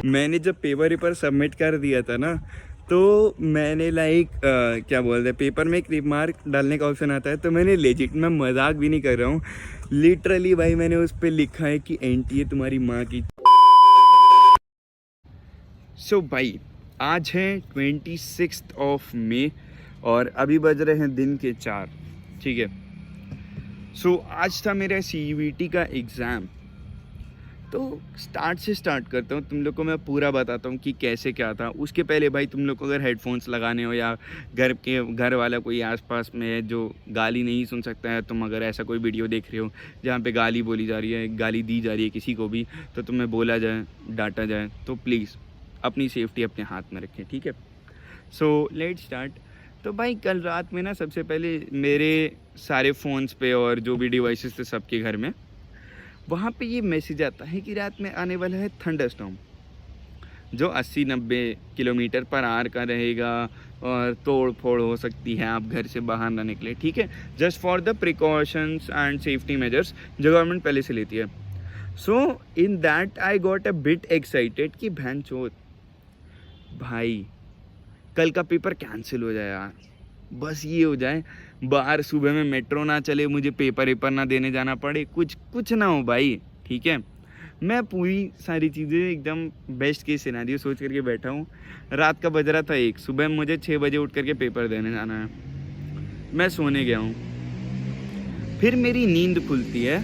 मैंने जब paper submit कर दिया था ना, तो मैंने क्या बोलते हैं, पेपर में एक रिमार्क डालने का ऑप्शन आता है, तो मैंने लेजिट, मैं मजाक भी नहीं कर रहा हूँ, लिटरली भाई मैंने उस पर लिखा है कि एनटीए तुम्हारी माँ की। सो भाई आज है 26 मई और अभी बज रहे हैं दिन के 4, ठीक है। सो आज था मेरा CUET का एग्ज़ाम। तो स्टार्ट से स्टार्ट करता हूँ, तुम लोग को मैं पूरा बताता हूँ कि कैसे क्या था। उसके पहले भाई तुम लोग को अगर हेडफोन्स लगाने हो या घर वाला कोई आसपास में है जो गाली नहीं सुन सकता है, तुम अगर ऐसा कोई वीडियो देख रहे हो जहाँ पे गाली बोली जा रही है, गाली दी जा रही है किसी को भी, तो तुम्हें बोला जाए, डांटा जाए, तो प्लीज़ अपनी सेफ्टी अपने हाथ में रखें, ठीक है। So let start. तो भाई कल रात में ना, सबसे पहले मेरे सारे फ़ोन्स पे और जो भी डिवाइसेस थे सबके घर में, वहाँ पे ये मैसेज आता है कि रात में आने वाला है थंडरस्टॉर्म, जो 80-90 किलोमीटर पर आवर का रहेगा और तोड़ फोड़ हो सकती है, आप घर से बाहर ना निकले, ठीक है। Just for the precautions and safety measures जो गवर्नमेंट पहले से लेती है। So in that I got a bit excited कि बहन चोद भाई कल का पेपर कैंसिल हो जाए यार, बस ये हो जाए, बाहर सुबह में मेट्रो ना चले, मुझे पेपर ना देने जाना पड़े, कुछ ना हो भाई, ठीक है। मैं पूरी सारी चीज़ें एकदम बेस्ट केस सिनेरियो सोच करके बैठा हूँ। रात का बज रहा था 1, सुबह मुझे 6 बजे उठ करके पेपर देने जाना है। मैं सोने गया हूँ, फिर मेरी नींद खुलती है,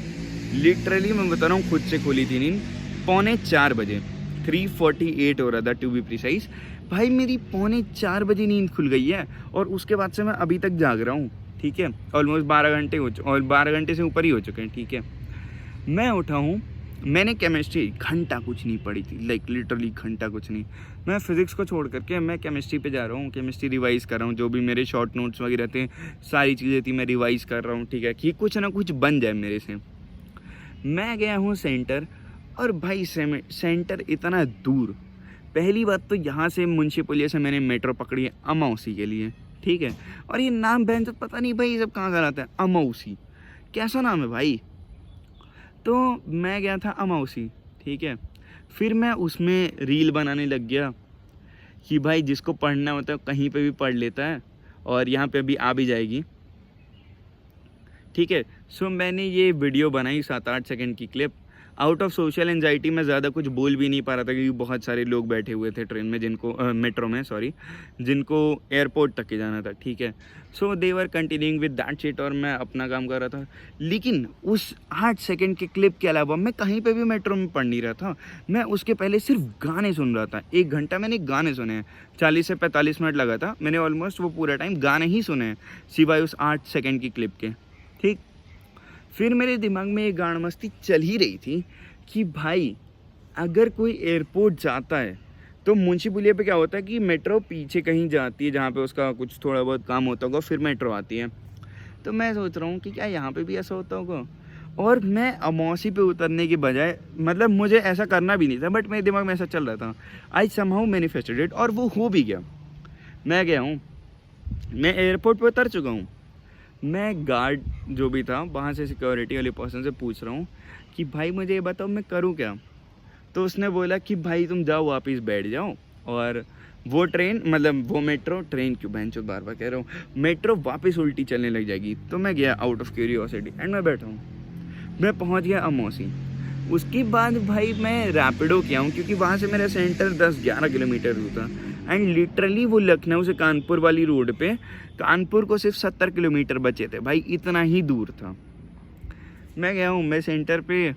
लिटरली मैं बता रहा हूँ खुद से खुली थी नींद, 3:45 बजे, 3:48 हो रहा था टू बी प्रिसाइज। भाई मेरी 3:45 बजे नींद खुल गई है और उसके बाद से मैं अभी तक जाग रहा हूँ, ठीक है। ऑलमोस्ट 12 घंटे और 12 घंटे से ऊपर ही हो चुके हैं, ठीक है। मैं उठा हूँ, मैंने केमिस्ट्री घंटा कुछ नहीं पढ़ी थी, लिटरली घंटा कुछ नहीं। मैं फिज़िक्स को छोड़ करके मैं केमिस्ट्री पे जा रहा हूँ, केमिस्ट्री रिवाइज़ कर रहा हूँ, जो भी मेरे शॉर्ट नोट्स वगैरह थे, सारी चीज़ें थी, मैं रिवाइज़ कर रहा हूँ, ठीक है, कि कुछ ना कुछ बन जाए मेरे से। मैं गया हूँ सेंटर, और भाई सेंटर इतना दूर। पहली बात तो यहाँ से मुंशी पुलिया से मैंने मेट्रो पकड़ी है अमौसी के लिए, ठीक है। और ये नाम बहन तो पता नहीं भाई ये सब कहाँ का आता है, अमौसी कैसा नाम है भाई। तो मैं गया था अमौसी, ठीक है। फिर मैं उसमें रील बनाने लग गया कि भाई जिसको पढ़ना होता है कहीं पे भी पढ़ लेता है, और यहाँ पे अभी आ भी जाएगी, ठीक है। सो मैंने ये वीडियो बनाई 7-8 सेकंड की clip. Out of social anxiety मैं ज़्यादा कुछ बोल भी नहीं पा रहा था क्योंकि बहुत सारे लोग बैठे हुए थे ट्रेन में, जिनको मेट्रो में सॉरी, जिनको एयरपोर्ट तक के जाना था, ठीक है। सो दे वर कंटिन्यूइंग विद दैट शिट और मैं अपना काम कर रहा था। लेकिन उस 8 सेकंड के क्लिप के अलावा मैं कहीं पे भी मेट्रो में पढ़ नहीं रहा था। मैं उसके पहले सिर्फ गाने सुन रहा था। 1 घंटा मैंने गाने सुने हैं, 40 से 45 मिनट लगा था, मैंने ऑलमोस्ट वो पूरा टाइम गाने ही सुने हैं सिवाय उस 8 सेकंड की क्लिप के, ठीक। फिर मेरे दिमाग में ये गान मस्ती चल ही रही थी कि भाई अगर कोई एयरपोर्ट जाता है तो मुंशी पुलिया पे क्या होता है कि मेट्रो पीछे कहीं जाती है जहाँ पे उसका कुछ थोड़ा बहुत काम होता होगा, फिर मेट्रो आती है। तो मैं सोच रहा हूँ कि क्या यहाँ पे भी ऐसा होता होगा, और मैं अमौसी पे उतरने के बजाय, मतलब मुझे ऐसा करना भी नहीं था बट मेरे दिमाग में ऐसा चल रहा था, आई समहाउ मैनिफेस्टेड इट, और वो हो भी गया। मैं गया हूँ, मैं एयरपोर्ट पे उतर चुका हूँ। मैं गार्ड जो भी था वहाँ से, सिक्योरिटी वाले पर्सन से पूछ रहा हूँ कि भाई मुझे ये बताओ मैं करूँ क्या। तो उसने बोला कि भाई तुम जाओ वापस बैठ जाओ, और वो ट्रेन, मतलब वो मेट्रो, ट्रेन क्यों बहन चो बार बार कह रहा हूँ, मेट्रो वापस उल्टी चलने लग जाएगी। तो मैं गया आउट ऑफ क्यूरियोसिटी एंड मैं बैठा हूँ। मैं पहुँच गया अमौसी। उसके बाद भाई मैं रैपिडो किया हूँ क्योंकि वहाँ से मेरा सेंटर 10-11 किलोमीटर दूर था, एंड लिटरली वो लखनऊ से कानपुर वाली रोड पे, कानपुर को सिर्फ 70 किलोमीटर बचे थे भाई, इतना ही दूर था। मैं गया हूँ, मैं सेंटर पे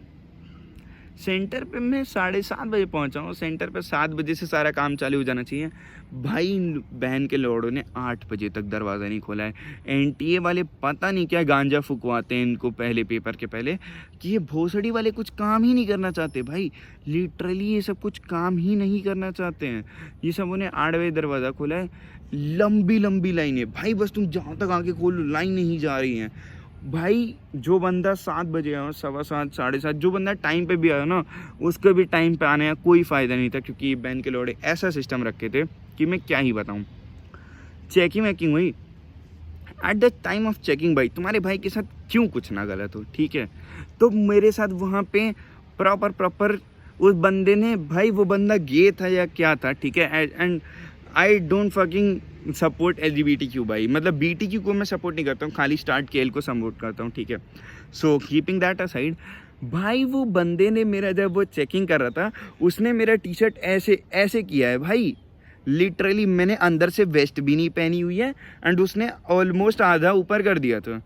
मैं 7:30 बजे पहुंचा हूँ। सेंटर पे 7 बजे से सारा काम चालू हो जाना चाहिए। भाई बहन के लोड़ों ने 8 बजे तक दरवाज़ा नहीं खोला है। एनटीए वाले पता नहीं क्या गांजा फुकवाते हैं इनको पहले पेपर के पहले, कि ये भोसड़ी वाले कुछ काम ही नहीं करना चाहते भाई, लिटरली ये सब कुछ काम ही नहीं करना चाहते हैं। ये सब उन्हें 8 बजे दरवाज़ा खोला है। लंबी लंबी लाइनें भाई, बस तुम जहाँ तक आके खोलो लाइन नहीं जा रही हैं भाई। जो बंदा 7 बजे आया, 7:15, 7:30, जो बंदा टाइम पे भी आया ना, उसके भी टाइम पे आने का कोई फ़ायदा नहीं था, क्योंकि बैन के लोड़े ऐसा सिस्टम रखे थे कि मैं क्या ही बताऊं। चेकिंग वेकिंग हुई। At the time of checking भाई तुम्हारे भाई के साथ क्यों कुछ ना गलत हो, ठीक है। तो मेरे साथ वहाँ पे प्रॉपर उस बंदे ने भाई, वो बंदा गे था या क्या था, ठीक है। And I don't fucking support LGBTQ भाई, मतलब BTQ को मैं सपोर्ट नहीं करता हूँ, खाली स्टार्ट KL को सपोर्ट करता हूँ, ठीक है। सो कीपिंग दैट असाइड, भाई वो बंदे ने मेरा, जब वो चेकिंग कर रहा था, उसने मेरा T-शर्ट ऐसे ऐसे किया है भाई, लिटरली मैंने अंदर से वेस्ट भी नहीं पहनी हुई है एंड उसने ऑलमोस्ट आधा ऊपर कर दिया था।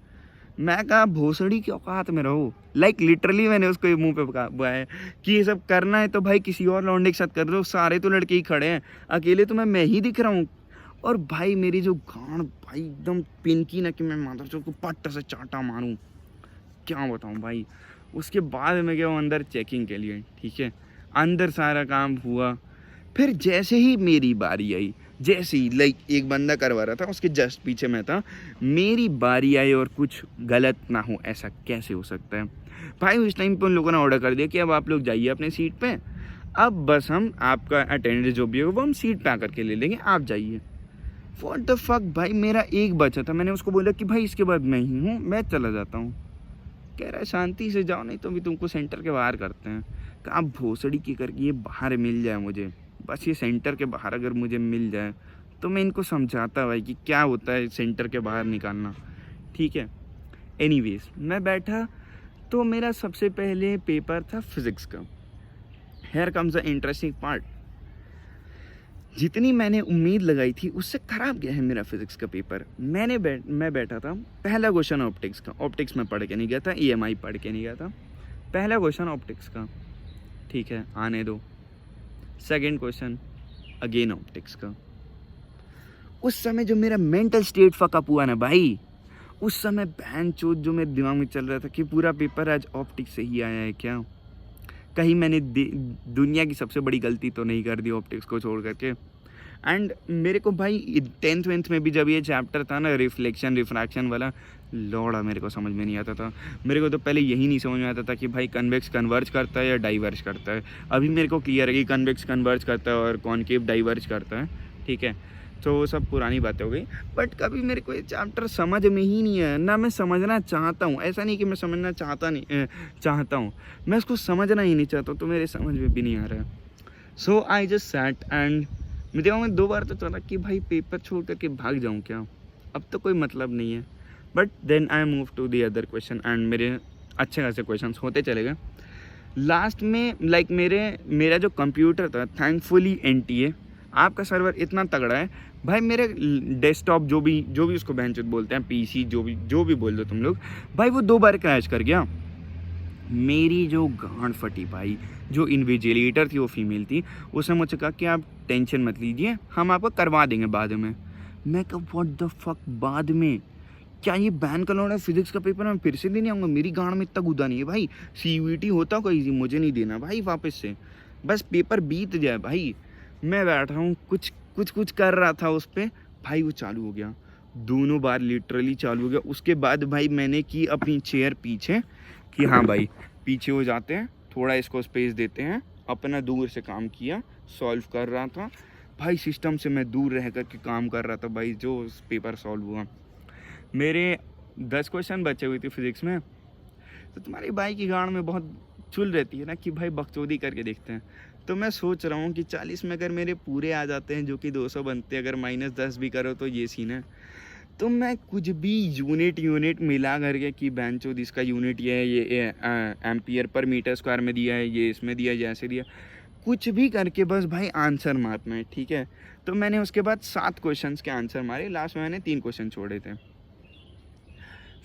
मैं कहा भोसड़ी की औकात में रहो, लाइक लिटरली मैंने उसको मुंह पे बुआया कि ये सब करना है तो भाई किसी और लौंडे के साथ कर दो, सारे तो लड़के ही खड़े हैं, अकेले तो मैं ही दिख रहा हूँ। और भाई मेरी जो गांड भाई एकदम पिनकी ना कि मैं माधर चौक को पट्ट से चाटा मारूं, क्या बताऊं भाई। उसके बाद में गया अंदर चेकिंग के लिए, ठीक है, अंदर सारा काम हुआ। फिर जैसे ही मेरी बारी आई, जैसे ही लाइक एक बंदा करवा रहा था, उसके जस्ट पीछे मैं था, मेरी बारी आई और कुछ गलत ना हो, ऐसा कैसे हो सकता है भाई। उस टाइम पे उन लोगों ने ऑर्डर कर दिया कि अब आप लोग जाइए अपने सीट पे, अब बस हम आपका अटेंडेंस जो भी होगा वो हम सीट पे आकर के ले लेंगे, आप जाइए। व्हाट द फक भाई, मेरा एक बचा था, मैंने उसको बोला कि भाई इसके बाद मैं ही हूँ, मैं चला जाता हूँ। कह रहा है शांति से जाओ, नहीं तो भी तुमको सेंटर के बाहर करते हैं। कहा भोसड़ी की करके ये बाहर मिल जाए मुझे, बस ये सेंटर के बाहर अगर मुझे मिल जाए तो मैं इनको समझाता भाई कि क्या होता है सेंटर के बाहर निकालना, ठीक है। एनीवेज मैं बैठा, तो मेरा सबसे पहले पेपर था फिज़िक्स का। Here comes the interesting part, जितनी मैंने उम्मीद लगाई थी उससे ख़राब गया है मेरा फिज़िक्स का पेपर। मैं बैठा था, पहला क्वेश्चन ऑप्टिक्स का, ऑप्टिक्स में पढ़ के नहीं गया था, EMI पढ़ के नहीं गया था, पहला क्वेश्चन ऑप्टिक्स का, ठीक है, आने दो। सेकंड क्वेश्चन अगेन ऑप्टिक्स का। उस समय जो मेरा मेंटल स्टेट फकअप हुआ ना भाई, उस समय बहन चोद जो मेरे दिमाग में चल रहा था कि पूरा पेपर आज ऑप्टिक्स से ही आया है क्या, कहीं मैंने दुनिया की सबसे बड़ी गलती तो नहीं कर दी ऑप्टिक्स को छोड़ करके। एंड मेरे को भाई 10th में भी जब ये चैप्टर था ना, रिफ्लेक्शन रिफ्रैक्शन वाला, लौड़ा मेरे को समझ में नहीं आता था। मेरे को तो पहले यही नहीं समझ में आता था कि भाई कन्वेक्स कन्वर्ज करता है या डाइवर्ज करता है। अभी मेरे को क्लियर है कि कन्वेक्स कन्वर्ज करता है और कॉनकेव डाइवर्ज करता है, ठीक है। तो वो सब पुरानी बातें हो गई, बट कभी मेरे को ये चैप्टर समझ में ही नहीं है, ना मैं समझना चाहता हूँ। ऐसा नहीं कि मैं समझना चाहता हूँ, मैं उसको समझना ही नहीं चाहता, तो मेरे समझ में भी नहीं आ रहा है। So I just sat and मेरे दिमाग में 2 बार तो चला कि भाई पेपर छोड़ करके भाग जाऊँ क्या, अब तो कोई मतलब नहीं है। But then I move to the other question and मेरे अच्छे खासे क्वेश्चन होते चले गए। लास्ट में लाइक मेरा जो कंप्यूटर था, थैंकफुली NTA, आपका सर्वर इतना तगड़ा है भाई, मेरे डेस्कटॉप जो भी उसको बहनचोद बोलते हैं, PC जो भी बोल दो तुम लोग, भाई वो 2 बार क्रैश कर गया। मेरी जो गांड फटी भाई, जो इन्विजिलेटर थी वो फीमेल थी, उसने मुझसे कहा कि आप टेंशन मत लीजिए, हम आपको करवा देंगे बाद में। मैं कहा व्हाट द फक बाद में, क्या ये बैन कर लो फिजिक्स का पेपर मैं फिर से देने आऊँगा, मेरी गांड में इतना गुदा नहीं है भाई। CUET होता कोई ईजी, मुझे नहीं देना भाई वापस से, बस पेपर बीत जाए भाई। मैं बैठ रहा हूँ, कुछ कर रहा था उस पर भाई, वो चालू हो गया, दोनों बार लिटरली चालू हो गया। उसके बाद भाई मैंने की अपनी चेयर पीछे कि हाँ भाई पीछे हो जाते हैं, थोड़ा इसको स्पेस देते हैं, अपना दूर से काम किया, सॉल्व कर रहा था भाई, सिस्टम से मैं दूर रह कर के काम कर रहा था भाई। जो पेपर सॉल्व हुआ, मेरे 10 क्वेश्चन बचे हुए थे फिजिक्स में। तो तुम्हारी भाई की गांड में बहुत चुल रहती है ना कि भाई बकचोदी करके देखते हैं। तो मैं सोच रहा हूँ कि 40 में अगर मेरे पूरे आ जाते हैं, जो कि 200 बनते हैं, अगर -10 भी करो तो ये सीन है। तो मैं कुछ भी यूनिट मिला करके कि बेंचो इसका यूनिट ये एम्पियर पर मीटर स्क्वायर में दिया है, ये इसमें दिया, जैसे दिया, कुछ भी करके बस भाई आंसर मारना है, ठीक है। तो मैंने उसके बाद 7 क्वेश्चंस के आंसर मारे, लास्ट में मैंने 3 क्वेश्चन छोड़े थे।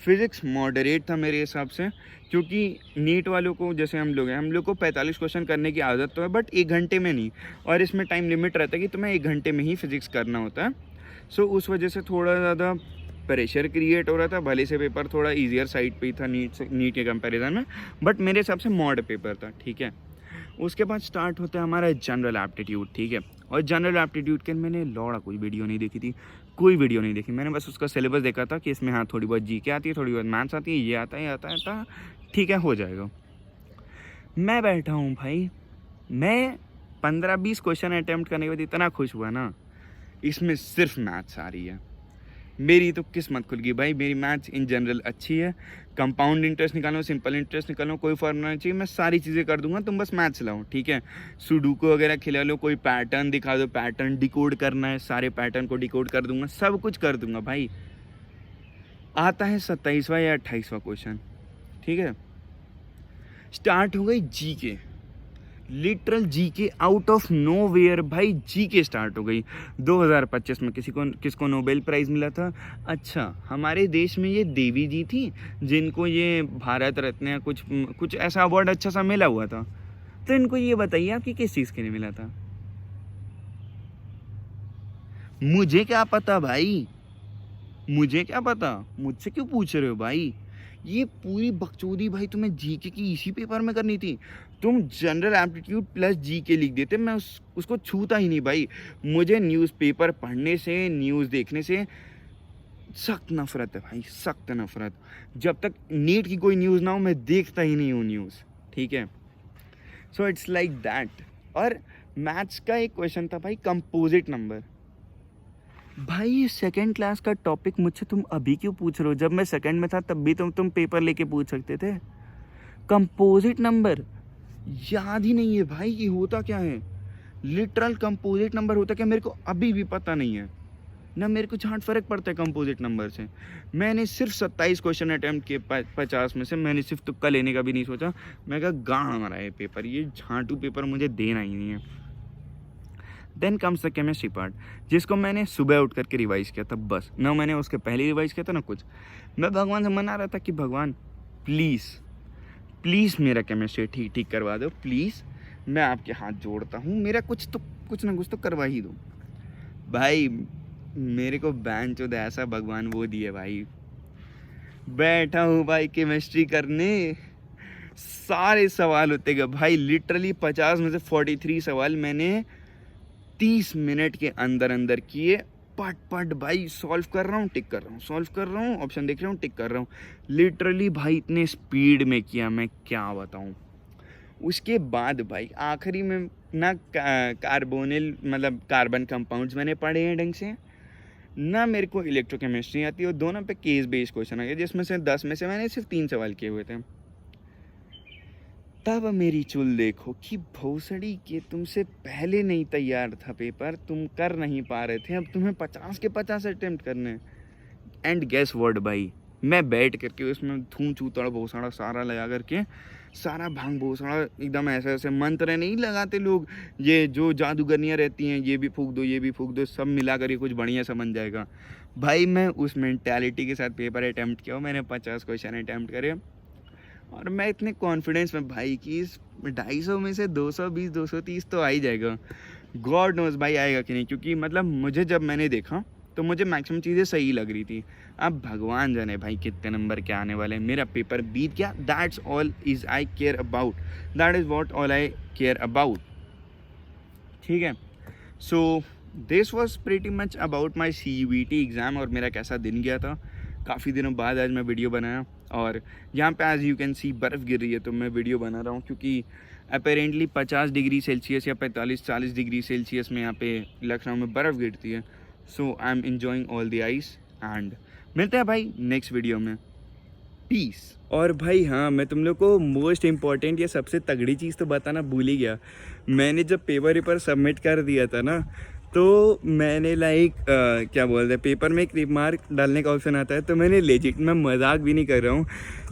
फिज़िक्स मॉडरेट था मेरे हिसाब से, क्योंकि नीट वालों को, जैसे हम लोग को 45 क्वेश्चन करने की आदत तो है, बट 1 घंटे में नहीं, और इसमें टाइम लिमिट रहता है कि तुम्हें 1 घंटे में ही फिज़िक्स करना होता है। सो उस वजह से थोड़ा ज़्यादा प्रेशर क्रिएट हो रहा था, भले से पेपर थोड़ा ईजियर साइड पे ही था नीट के कंपैरिजन में, बट मेरे हिसाब से मॉड पेपर था, ठीक है। उसके बाद स्टार्ट होता है हमारा जनरल एप्टीट्यूड, ठीक है। और जनरल एप्टीट्यूड के मैंने लौड़ा कोई वीडियो नहीं देखी थी, कोई वीडियो नहीं देखी मैंने, बस उसका सिलेबस देखा था कि इसमें हाँ थोड़ी बहुत GK आती है, थोड़ी बहुत मैथ्स आती है, ये आता है, ठीक है, हो जाएगा। मैं बैठा हूँ भाई, मैं 15-20 क्वेश्चन अटैम्प्ट करने के बाद इतना खुश हुआ ना, इसमें सिर्फ मैथ्स आ रही है। मेरी तो किस्मत खुल गई भाई, मेरी मैथ्स इन जनरल अच्छी है। कंपाउंड इंटरेस्ट निकालो, सिंपल इंटरेस्ट निकालो, कोई फॉर्मूला नहीं चाहिए, मैं सारी चीज़ें कर दूंगा, तुम बस मैथ्स लाओ, ठीक है। सुडोकू वगैरह खिला लो, कोई पैटर्न दिखा दो, पैटर्न डिकोड करना है, सारे पैटर्न को डिकोड कर दूंगा, सब कुछ कर दूंगा भाई। आता है 27वां या 28वां क्वेश्चन, ठीक है। स्टार्ट हो गई GK, literal GK out of nowhere भाई, जीके स्टार्ट हो गई। 2025 में किसको नोबेल प्राइज़ मिला था? अच्छा, हमारे देश में ये देवी जी थी जिनको ये भारत रत्न या कुछ ऐसा अवार्ड अच्छा सा मिला हुआ था। तो इनको ये बताइए आपकी किस चीज़ के लिए मिला था? मुझे क्या पता भाई, मुझे क्या पता, मुझसे क्यों पूछ रहे हो भाई? ये पूरी बकचोदी भाई तुम्हें जीके की इसी पेपर में करनी थी। तुम जनरल एप्टीट्यूड प्लस जीके लिख देते, मैं उसको छूता ही नहीं भाई। मुझे न्यूज़पेपर पढ़ने से, न्यूज़ देखने से सख्त नफरत है भाई, सख्त नफरत। जब तक नीट की कोई न्यूज़ ना हो मैं देखता ही नहीं हूँ न्यूज़, ठीक है। So it's like that. और मैथ्स का एक क्वेश्चन था भाई, कंपोजिट नंबर। भाई ये सेकंड क्लास का टॉपिक मुझसे तुम अभी क्यों पूछ रहे हो? जब मैं सेकंड में था तब भी तुम पेपर लेके पूछ सकते थे। कंपोजिट नंबर याद ही नहीं है भाई, ये होता क्या है? लिटरल कंपोजिट नंबर होता क्या, मेरे को अभी भी पता नहीं है ना। मेरे को झांट फर्क पड़ता है कंपोजिट नंबर से। मैंने सिर्फ 27 क्वेश्चन अटैम्प्ट किए 50 में से, मैंने सिर्फ तुक्का लेने का भी नहीं सोचा। मैं कहा गाड़ मारा है पेपर, ये झांटू पेपर मुझे देना ही नहीं है। Then comes the chemistry part, जिसको मैंने सुबह उठ करके रिवाइज किया था, बस ना मैंने उसके पहले रिवाइज किया था ना कुछ। मैं भगवान से मना रहा था कि भगवान प्लीज़ मेरा केमिस्ट्री ठीक करवा दो, प्लीज़ मैं आपके हाथ जोड़ता हूँ, मेरा कुछ ना कुछ तो करवा ही दो। भाई मेरे को बैन चोद ऐसा भगवान वो दिए भाई, बैठा हूँ भाई केमिस्ट्री करने, सारे सवाल होते गए भाई। लिटरली 50 में से 43 सवाल मैंने 30 मिनट के अंदर किए, पट भाई सॉल्व कर रहा हूँ, टिक कर रहा हूँ, सॉल्व कर रहा हूँ, ऑप्शन देख रहा हूँ, टिक कर रहा हूँ। लिटरली भाई इतने स्पीड में किया, मैं क्या बताऊँ। उसके बाद भाई आखिरी में ना कार्बोनिल मतलब कार्बन कंपाउंड्स मैंने पढ़े हैं ढंग से, ना मेरे को इलेक्ट्रोकेमिस्ट्री आती है, और दोनों पे केस बेस्ड क्वेश्चन आ गया, जिसमें से 10 में से मैंने सिर्फ 3 सवाल किए हुए थे। तब मेरी चुल देखो कि भोसड़ी के तुमसे पहले नहीं तैयार था पेपर, तुम कर नहीं पा रहे थे, अब तुम्हें 50 के 50 अटेम्प्ट करने। एंड गेस वर्ड भाई, मैं बैठ करके उसमें धूम चूतड़ भोसड़ा सारा लगा करके, सारा भांग भोसड़ा एकदम ऐसे मंत्र नहीं लगाते लोग, ये जो जादूगरनियाँ रहती हैं, ये भी फूंक दो, ये भी फूंक दो, सब मिला कर कुछ बढ़िया सा बन जाएगा। भाई मैं उस मेंटालिटी के साथ पेपर अटैम्प्ट किया, मैंने 50 क्वेश्चन अटैम्प्ट करे, और मैं इतने कॉन्फिडेंस में भाई कि इस 250 में से 220 230 तो आ ही जाएगा। गॉड नोज भाई आएगा कि नहीं, क्योंकि मतलब मुझे जब मैंने देखा तो मुझे मैक्सिमम चीज़ें सही लग रही थी। अब भगवान जाने भाई कितने नंबर क्या आने वाले हैं। मेरा पेपर बीत गया, that's all is I care about, that is what all I care about, ठीक है। So this was pretty much about my CUET exam, और मेरा कैसा दिन गया था। काफ़ी दिनों बाद आज मैं वीडियो बनाया, और यहाँ पे एज यू कैन सी बर्फ़ गिर रही है, तो मैं वीडियो बना रहा हूँ क्योंकि अपेरेंटली 50 डिग्री सेल्सियस या 45-40 डिग्री सेल्सियस में यहाँ पे लखनऊ में बर्फ़ गिरती है। So I am enjoying all the ice, and मिलते हैं भाई नेक्स्ट वीडियो में, पीस। और भाई हाँ, मैं तुम लोग को मोस्ट इम्पॉर्टेंट या सबसे तगड़ी चीज़ तो बताना भूल ही गया। मैंने जब पेपर सबमिट कर दिया था ना, तो मैंने क्या बोलते हैं, पेपर में एक रिमार्क डालने का ऑप्शन आता है, तो मैंने लेजिट, मैं मजाक भी नहीं कर रहा हूँ,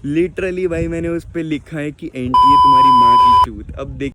लिटरली भाई मैंने उस पर लिखा है कि एंटी है तुम्हारी माँ की चूत। अब देख